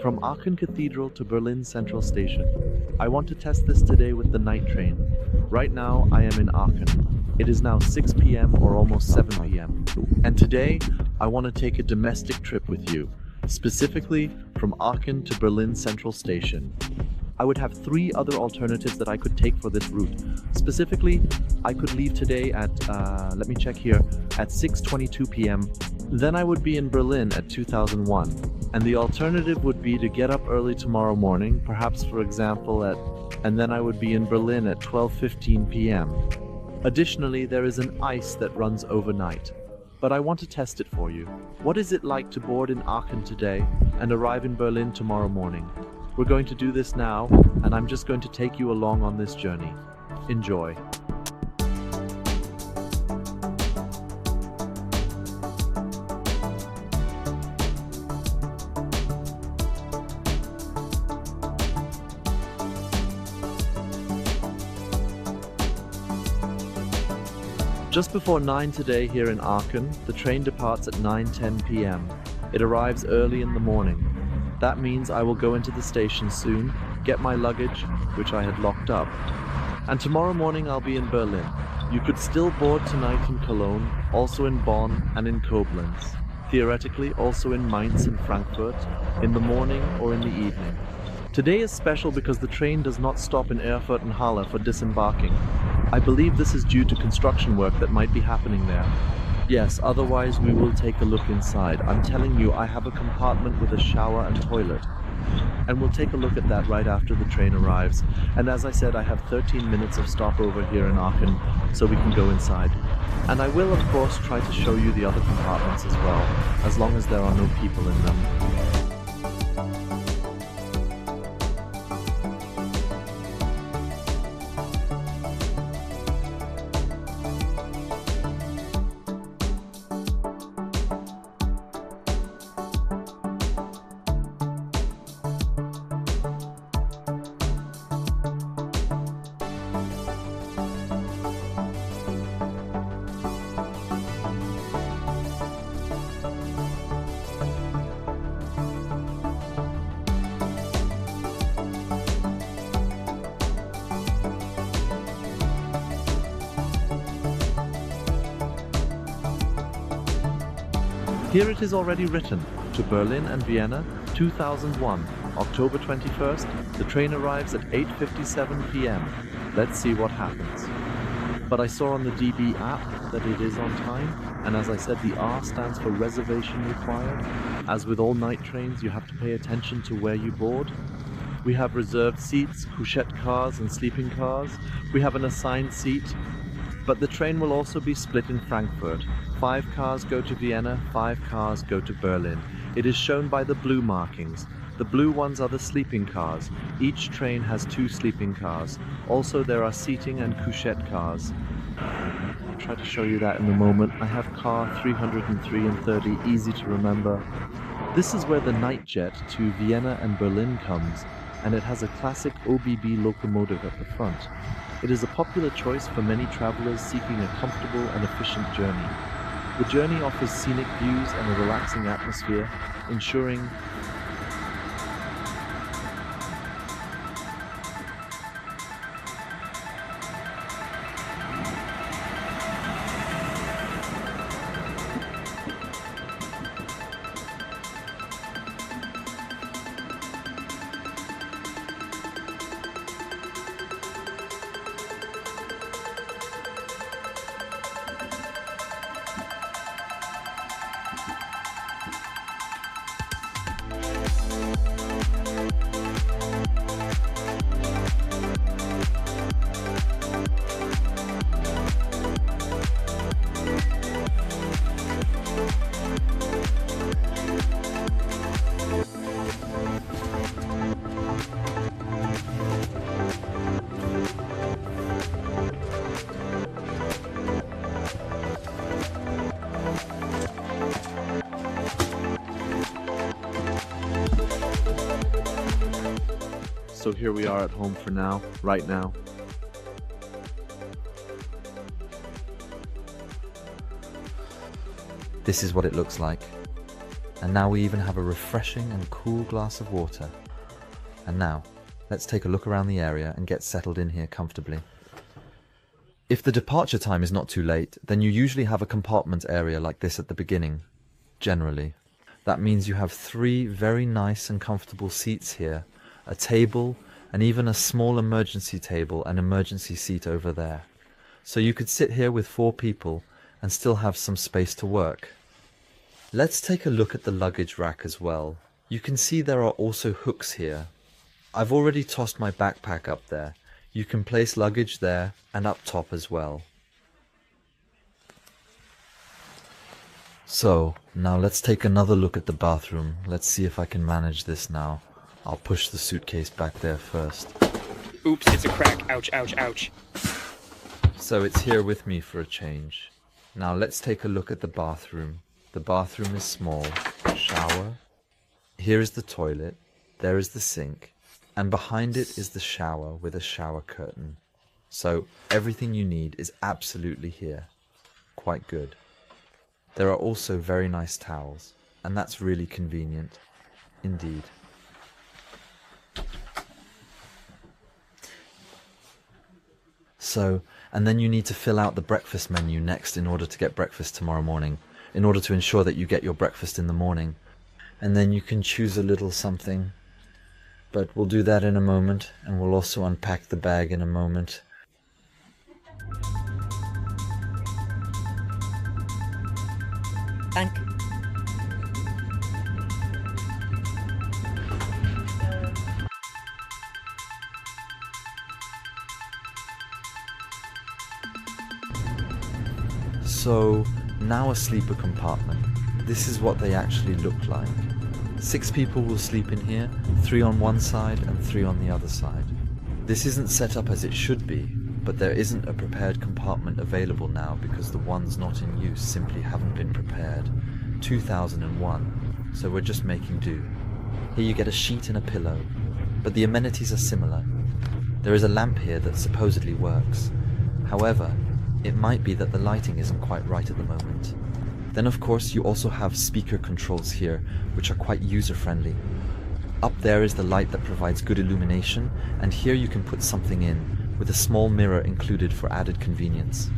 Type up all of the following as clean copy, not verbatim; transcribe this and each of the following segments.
From Aachen Cathedral to Berlin Central Station. I want to test this today with the night train. Right now, I am in Aachen. It is now 6 p.m. or almost 7 p.m. And today, I want to take a domestic trip with you, specifically from Aachen to Berlin Central Station. I would have 3 other alternatives that I could take for this route. Specifically, I could leave today at, let me check here, at 6:22 p.m. Then I would be in Berlin at 2001. And the alternative would be to get up early tomorrow morning, perhaps for example and then I would be in Berlin at 12:15 p.m. Additionally, there is an ice that runs overnight. But I want to test it for you. What is it like to board in Aachen today and arrive in Berlin tomorrow morning? We're going to do this now, and I'm just going to take you along on this journey. Enjoy. Just before 9 today here in Aachen, the train departs at 9:10 p.m. It arrives early in the morning. That means I will go into the station soon, get my luggage, which I had locked up. And tomorrow morning I'll be in Berlin. You could still board tonight in Cologne, also in Bonn and in Koblenz. Theoretically also in Mainz and Frankfurt, in the morning or in the evening. Today is special because the train does not stop in Erfurt and Halle for disembarking. I believe this is due to construction work that might be happening there. Yes, otherwise we will take a look inside. I'm telling you, I have a compartment with a shower and toilet. And we'll take a look at that right after the train arrives. And as I said, I have 13 minutes of stopover here in Aachen, so we can go inside. And I will, of course, try to show you the other compartments as well, as long as there are no people in them. Here it is already written, to Berlin and Vienna, 2001, October 21st, the train arrives at 8:57 p.m. Let's see what happens. But I saw on the DB app that it is on time, and as I said, the R stands for reservation required. As with all night trains, you have to pay attention to where you board. We have reserved seats, Couchette cars and sleeping cars. We have an assigned seat, but the train will also be split in Frankfurt. 5 cars go to Vienna, 5 cars go to Berlin. It is shown by the blue markings. The blue ones are the sleeping cars. Each train has 2 sleeping cars. Also, there are seating and couchette cars. I'll try to show you that in a moment. I have car 303 and 30, easy to remember. This is where the night jet to Vienna and Berlin comes, and it has a classic OBB locomotive at the front. It is a popular choice for many travelers seeking a comfortable and efficient journey. The journey offers scenic views and a relaxing atmosphere, ensuring So here we are at home for now, right now. This is what it looks like. And now we even have a refreshing and cool glass of water. And now, let's take a look around the area and get settled in here comfortably. If the departure time is not too late, then you usually have a compartment area like this at the beginning, generally. That means you have 3 very nice and comfortable seats here, a table, and even a small emergency table and emergency seat over there. So you could sit here with 4 people and still have some space to work. Let's take a look at the luggage rack as well. You can see there are also hooks here. I've already tossed my backpack up there. You can place luggage there and up top as well. So, now let's take another look at the bathroom. Let's see if I can manage this now. I'll push the suitcase back there first. Oops, it's a crack. Ouch, ouch, ouch. So it's here with me for a change. Now let's take a look at the bathroom. The bathroom is small. Shower. Here is the toilet. There is the sink. And behind it is the shower with a shower curtain. So everything you need is absolutely here. Quite good. There are also very nice towels, and that's really convenient. Indeed. So, and then you need to fill out the breakfast menu next in order to get breakfast tomorrow morning, in order to ensure that you get your breakfast in the morning. And then you can choose a little something. But we'll do that in a moment, and we'll also unpack the bag in a moment. Danke. So, now a sleeper compartment. This is what they actually look like. 6 people will sleep in here, 3 on one side and 3 on the other side. This isn't set up as it should be, but there isn't a prepared compartment available now because the ones not in use simply haven't been prepared. 2001, so we're just making do. Here you get a sheet and a pillow, but the amenities are similar. There is a lamp here that supposedly works. However, it might be that the lighting isn't quite right at the moment. Then of course you also have speaker controls here, which are quite user-friendly. Up there is the light that provides good illumination, and here you can put something in, with a small mirror included for added convenience.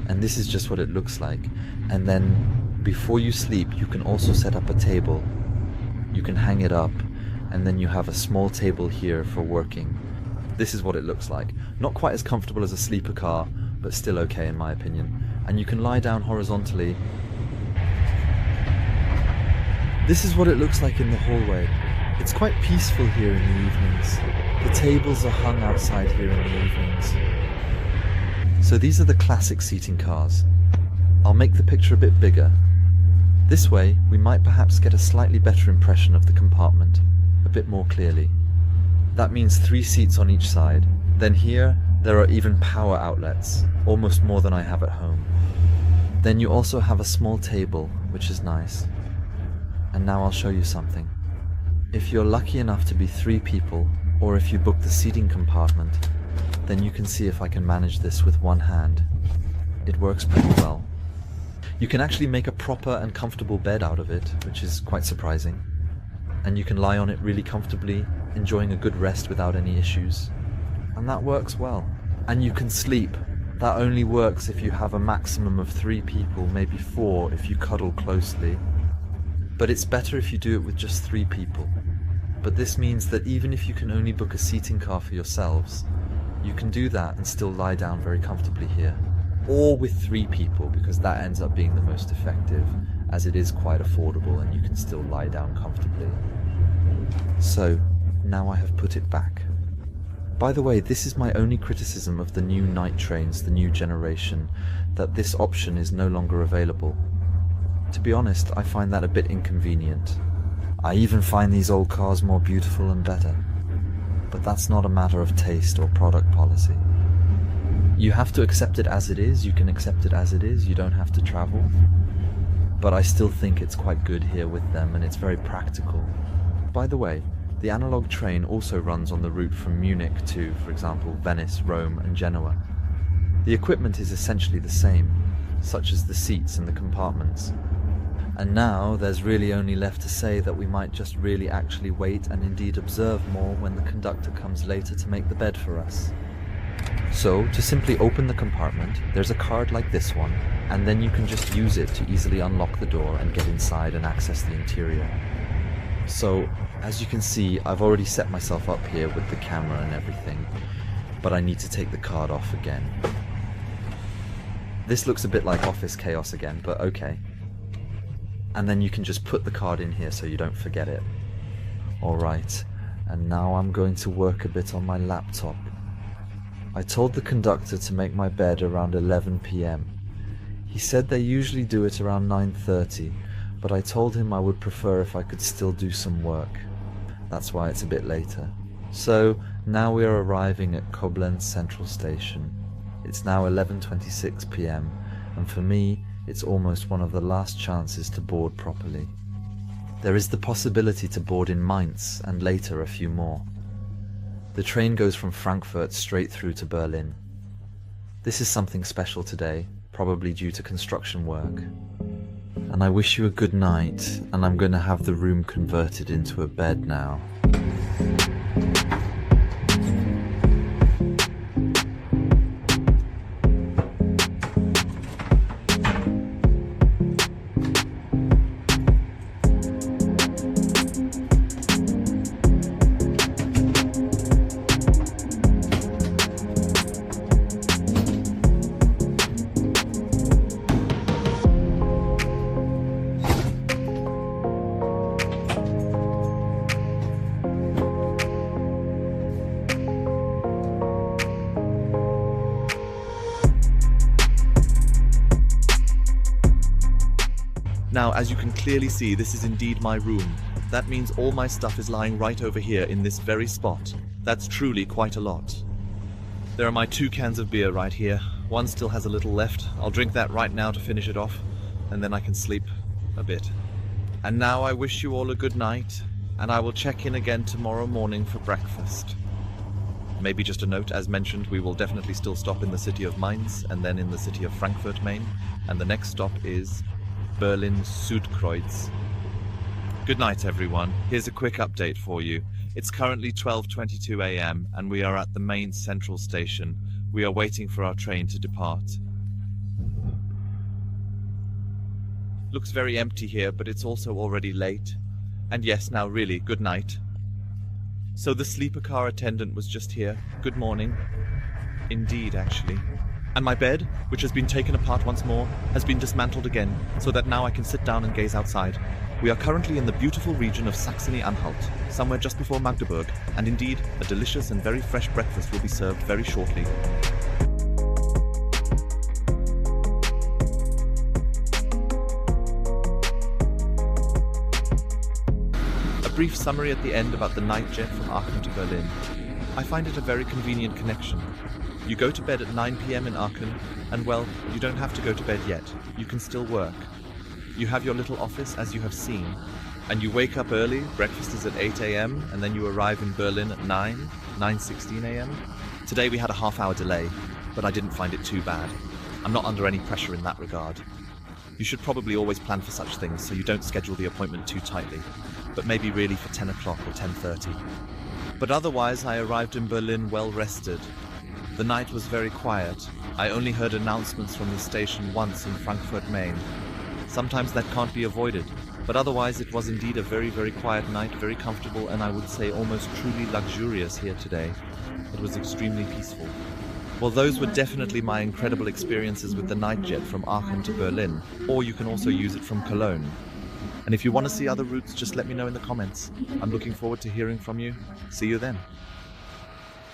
And this is just what it looks like. And then, before you sleep, you can also set up a table. You can hang it up, and then you have a small table here for working. This is what it looks like. Not quite as comfortable as a sleeper car, but still okay in my opinion. And you can lie down horizontally. This is what it looks like in the hallway. It's quite peaceful here in the evenings. The tables are hung outside here in the evenings. So these are the classic seating cars. I'll make the picture a bit bigger. This way, we might perhaps get a slightly better impression of the compartment, a bit more clearly. That means 3 seats on each side. Then here, there are even power outlets, almost more than I have at home. Then you also have a small table, which is nice. And now I'll show you something. If you're lucky enough to be 3 people, or if you book the seating compartment, then you can see if I can manage this with one hand. It works pretty well. You can actually make a proper and comfortable bed out of it, which is quite surprising. And you can lie on it really comfortably, enjoying a good rest without any issues. And that works well. And you can sleep. That only works if you have a maximum of 3 people, maybe 4 if you cuddle closely. But it's better if you do it with just 3 people. But this means that even if you can only book a seating car for yourselves, you can do that and still lie down very comfortably here. Or with 3 people, because that ends up being the most effective, as it is quite affordable and you can still lie down comfortably. So, now I have put it back. By the way, this is my only criticism of the new night trains, the new generation, that this option is no longer available. To be honest, I find that a bit inconvenient. I even find these old cars more beautiful and better. But that's not a matter of taste or product policy. You have to accept it as it is, you can accept it as it is, you don't have to travel. But I still think it's quite good here with them and it's very practical. By the way, the analog train also runs on the route from Munich to, for example, Venice, Rome and Genoa. The equipment is essentially the same, such as the seats and the compartments. And now there's really only left to say that we might just really actually wait and indeed observe more when the conductor comes later to make the bed for us. So, to simply open the compartment, there's a card like this one, and then you can just use it to easily unlock the door and get inside and access the interior. So, as you can see, I've already set myself up here with the camera and everything, but I need to take the card off again. This looks a bit like office chaos again, but okay. And then you can just put the card in here so you don't forget it. Alright, and now I'm going to work a bit on my laptop. I told the conductor to make my bed around 11 PM. He said they usually do it around 9:30, but I told him I would prefer if I could still do some work. That's why it's a bit later. So, now we are arriving at Koblenz Central Station. It's now 11:26 PM, and for me, it's almost one of the last chances to board properly. There is the possibility to board in Mainz, and later a few more. The train goes from Frankfurt straight through to Berlin. This is something special today, probably due to construction work. And I wish you a good night, and I'm going to have the room converted into a bed now. Now, as you can clearly see, this is indeed my room. That means all my stuff is lying right over here in this very spot. That's truly quite a lot. There are my 2 cans of beer right here. One still has a little left. I'll drink that right now to finish it off, and then I can sleep a bit. And now I wish you all a good night, and I will check in again tomorrow morning for breakfast. Maybe just a note, as mentioned, we will definitely still stop in the city of Mainz, and then in the city of Frankfurt, Main, and the next stop is Berlin Südkreuz. Good night, everyone. Here's a quick update for you. It's currently 12:22 AM and we are at the Mainz Central Station. We are waiting for our train to depart. Looks very empty here, but it's also already late. And yes, now really, good night. So the sleeper car attendant was just here. Good morning. Indeed, actually. And my bed, which has been taken apart once more, has been dismantled again, so that now I can sit down and gaze outside. We are currently in the beautiful region of Saxony-Anhalt, somewhere just before Magdeburg, and indeed, a delicious and very fresh breakfast will be served very shortly. A brief summary at the end about the night jet from Aachen to Berlin. I find it a very convenient connection. You go to bed at 9 PM in Aachen, and well, you don't have to go to bed yet. You can still work. You have your little office, as you have seen, and you wake up early, breakfast is at 8 AM, and then you arrive in Berlin at 9:16 AM. Today we had a half-hour delay, but I didn't find it too bad. I'm not under any pressure in that regard. You should probably always plan for such things so you don't schedule the appointment too tightly, but maybe really for 10 o'clock or 10:30. But otherwise I arrived in Berlin well rested. The night was very quiet. I only heard announcements from the station once in Frankfurt, Main. Sometimes that can't be avoided, but otherwise it was indeed a very, very quiet night, very comfortable, and I would say almost truly luxurious here today. It was extremely peaceful. Well, those were definitely my incredible experiences with the night jet from Aachen to Berlin, or you can also use it from Cologne. And if you want to see other routes, just let me know in the comments. I'm looking forward to hearing from you. See you then.